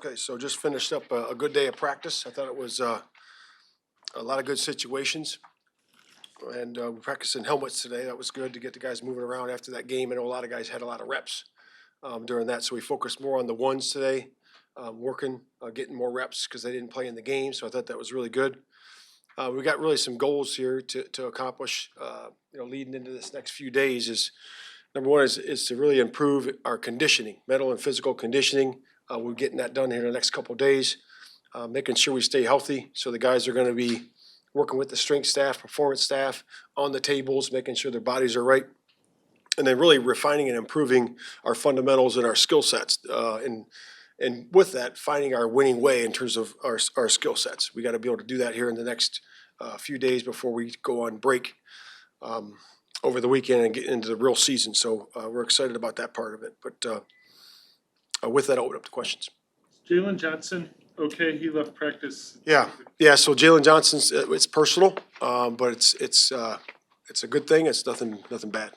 Okay, so just finished up a good day of practice. I thought it was a lot of good situations. And we practiced in helmets today. That was good to get the guys moving around after that game. I know a lot of guys had a lot of reps during that, so we focused more on the ones today, working, getting more reps because they didn't play in the game. So I thought that was really good. We got really some goals here to accomplish, leading into this next few days is number one is to really improve our conditioning, mental and physical conditioning. We're getting that done here in the next couple of days, making sure we stay healthy. So the guys are going to be working with the strength staff, performance staff on the tables, making sure their bodies are right, and then really refining and improving our fundamentals and our skill sets. And with that, finding our winning way in terms of our skill sets. We got to be able to do that here in the next few days before we go on break over the weekend and get into the real season. So we're excited about that part of it. But with that, I'll open up to questions. Jalen Johnson, okay, he left practice. Yeah. So Jalen Johnson's it's personal, but it's a good thing. It's nothing bad.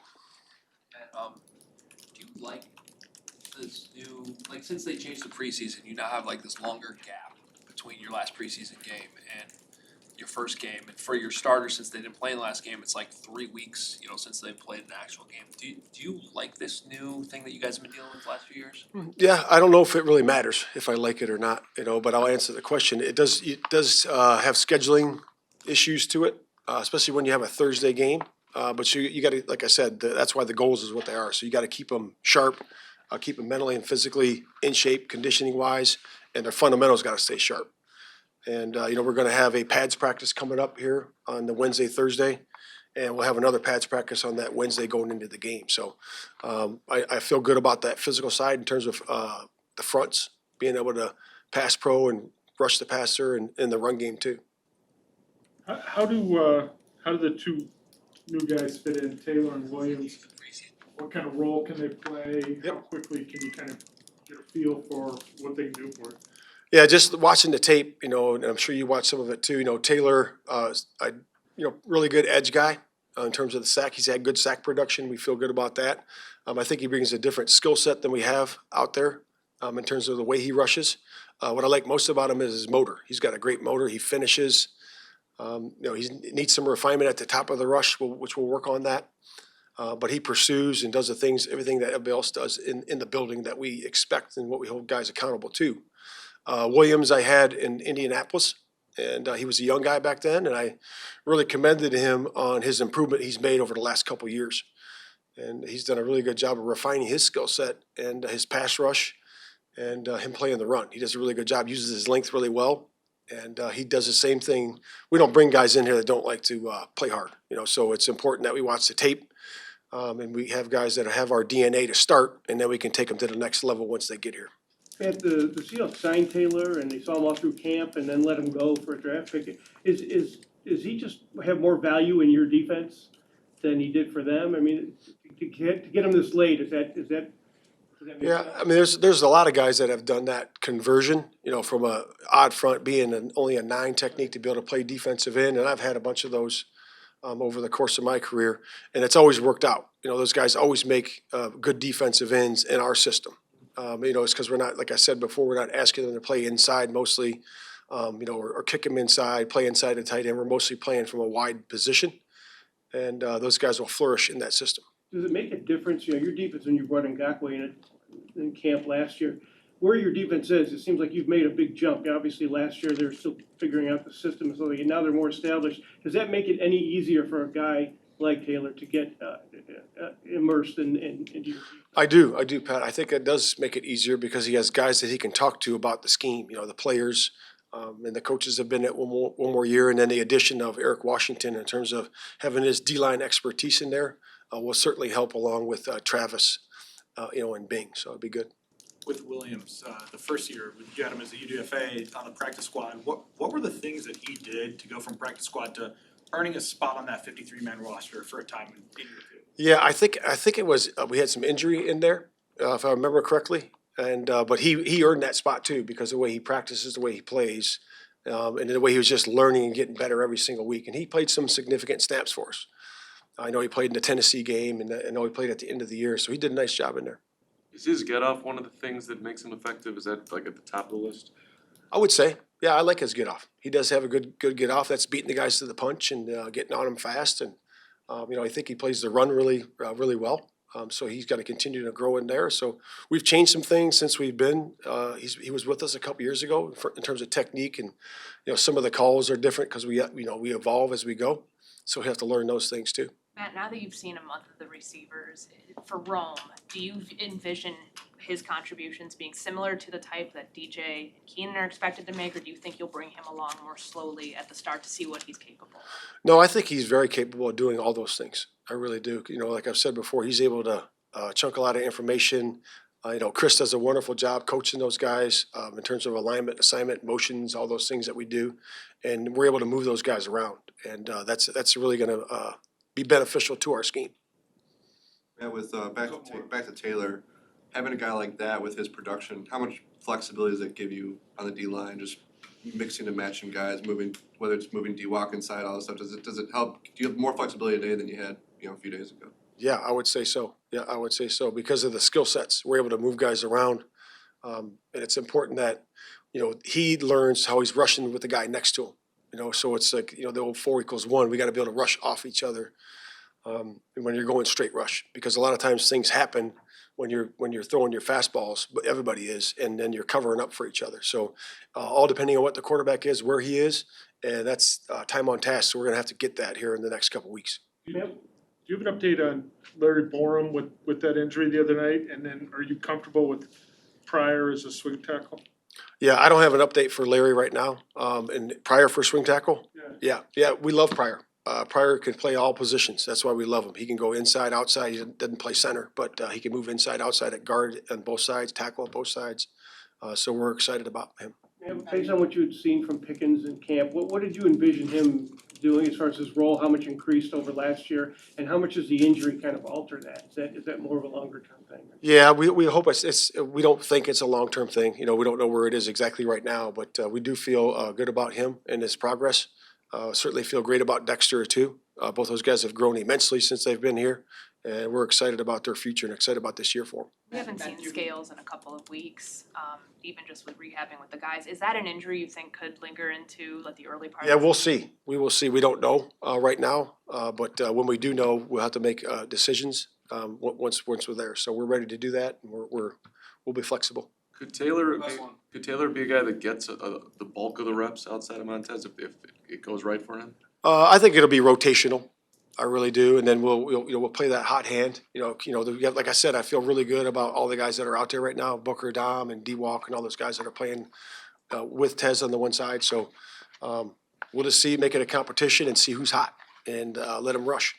And, do you like this new, like since they changed the preseason, you now have like this longer gap between your last preseason game and your first game, and for your starters, since they didn't play in the last game, it's like 3 weeks, since they played an actual game. Do you like this new thing that you guys have been dealing with the last few years? Yeah, I don't know if it really matters if I like it or not, but I'll answer the question. It does have scheduling issues to it, especially when you have a Thursday game. But you got to, like I said, that's why the goals is what they are. So you got to keep them sharp, keep them mentally and physically in shape, conditioning wise, and their fundamentals got to stay sharp. And, we're going to have a pads practice coming up here on the Wednesday, Thursday, and we'll have another pads practice on that Wednesday going into the game. So I feel good about that physical side in terms of the fronts, being able to pass pro and rush the passer and in the run game too. How do the two new guys fit in, Taylor and Williams? What kind of role can they play? How quickly can you kind of get a feel for what they can do for it? Yeah, just watching the tape, and I'm sure you watched some of it too. Taylor, really good edge guy in terms of the sack. He's had good sack production. We feel good about that. I think he brings a different skill set than we have out there in terms of the way he rushes. What I like most about him is his motor. He's got a great motor. He finishes. He needs some refinement at the top of the rush, which we'll work on that. But he pursues and does everything that everybody else does in the building that we expect and what we hold guys accountable to. Williams I had in Indianapolis, and he was a young guy back then, and I really commended him on his improvement he's made over the last couple of years. And he's done a really good job of refining his skill set and his pass rush and him playing the run. He does a really good job, uses his length really well, and he does the same thing. We don't bring guys in here that don't like to play hard, so it's important that we watch the tape and we have guys that have our DNA to start, and then we can take them to the next level once they get here. At the Seahawks signed Taylor and they saw him all through camp and then let him go for a draft pick. Is he just have more value in your defense than he did for them? I mean, to get him this late, does that make sense? I mean, there's a lot of guys that have done that conversion, from a odd front being only a 9 technique to be able to play defensive end, and I've had a bunch of those over the course of my career, and it's always worked out. Those guys always make good defensive ends in our system. It's because we're not, like I said before, we're not asking them to play inside mostly, or kick them inside, play inside the tight end. We're mostly playing from a wide position, and those guys will flourish in that system. Does it make a difference? Your defense when you brought in Ngakwe in camp last year, where your defense is, it seems like you've made a big jump. Obviously, last year they're still figuring out the system and something, and now they're more established. Does that make it any easier for a guy like Taylor to get immersed in your? I do, Pat. I think it does make it easier because he has guys that he can talk to about the scheme. The players and the coaches have been at one more year, and then the addition of Eric Washington in terms of having his D-line expertise in there will certainly help along with Travis, and Bing. So it'd be good. With Williams, the first year, you had him as a UDFA on the practice squad. What were the things that he did to go from practice squad to earning a spot on that 53-man roster for a time in year 2? Yeah, I think it was we had some injury in there, if I remember correctly, and but he earned that spot too because of the way he practices, the way he plays, and the way he was just learning and getting better every single week. And he played some significant snaps for us. I know he played in the Tennessee game, and I know he played at the end of the year, so he did a nice job in there. Is his get off one of the things that makes him effective? Is that like at the top of the list? I would say, yeah, I like his get off. He does have a good get off. That's beating the guys to the punch and getting on them fast. And I think he plays the run really well. So he's got to continue to grow in there. So we've changed some things since we've been. He was with us a couple years ago in terms of technique, and some of the calls are different because we evolve as we go. So we have to learn those things too. Matt, now that you've seen a month of the receivers for Rome, do you envision his contributions being similar to the type that DJ and Keenan are expected to make, or do you think you'll bring him along more slowly at the start to see what he's capable of? No, I think he's very capable of doing all those things. I really do. Like I've said before, he's able to chunk a lot of information. Chris does a wonderful job coaching those guys in terms of alignment, assignment, motions, all those things that we do, and we're able to move those guys around, and that's really going to be beneficial to our scheme. Yeah, with back to Taylor, having a guy like that with his production, how much flexibility does it give you on the D line? Just mixing and matching guys, whether it's moving D-Walk inside, all this stuff. Does it help? Do you have more flexibility today than you had a few days ago? Yeah, I would say so. Because of the skill sets, we're able to move guys around, and it's important that he learns how he's rushing with the guy next to him. So it's like the old 4=1. We got to be able to rush off each other when you're going straight rush, because a lot of times things happen when you're throwing your fastballs, but everybody is, and then you're covering up for each other. So all depending on what the quarterback is, where he is, and that's time on task. So we're gonna have to get that here in the next couple weeks. Do you have an update on Larry Borum with that injury the other night? And then are you comfortable with Pryor as a swing tackle? Yeah, I don't have an update for Larry right now. And Pryor for swing tackle? Yeah, we love Pryor. Pryor can play all positions. That's why we love him. He can go inside, outside. He doesn't play center, but he can move inside, outside at guard on both sides, tackle on both sides. So we're excited about him. Yeah, based on what you had seen from Pickens in camp, what did you envision him doing as far as his role? How much increased over last year, and how much does the injury kind of alter that? Is that more of a longer term thing? Yeah, we hope it's we don't think it's a long-term thing. We don't know where it is exactly right now, but we do feel good about him and his progress. Certainly feel great about Dexter too. Both those guys have grown immensely since they've been here, and we're excited about their future and excited about this year for them. We haven't seen Scales in a couple of weeks, even just with rehabbing with the guys. Is that an injury you think could linger into the early part? Yeah, we'll see. We will see. We don't know right now, but when we do know, we'll have to make decisions once we're there. So we're ready to do that, and we'll be flexible. Could Taylor be a guy that gets the bulk of the reps outside of Montez if it goes right for him? I think it'll be rotational. I really do, and then we'll play that hot hand. Like I said, I feel really good about all the guys that are out there right now, Booker, Dom, and D-Walk, and all those guys that are playing with Tez on the one side. So we'll just make it a competition and see who's hot, and let them rush.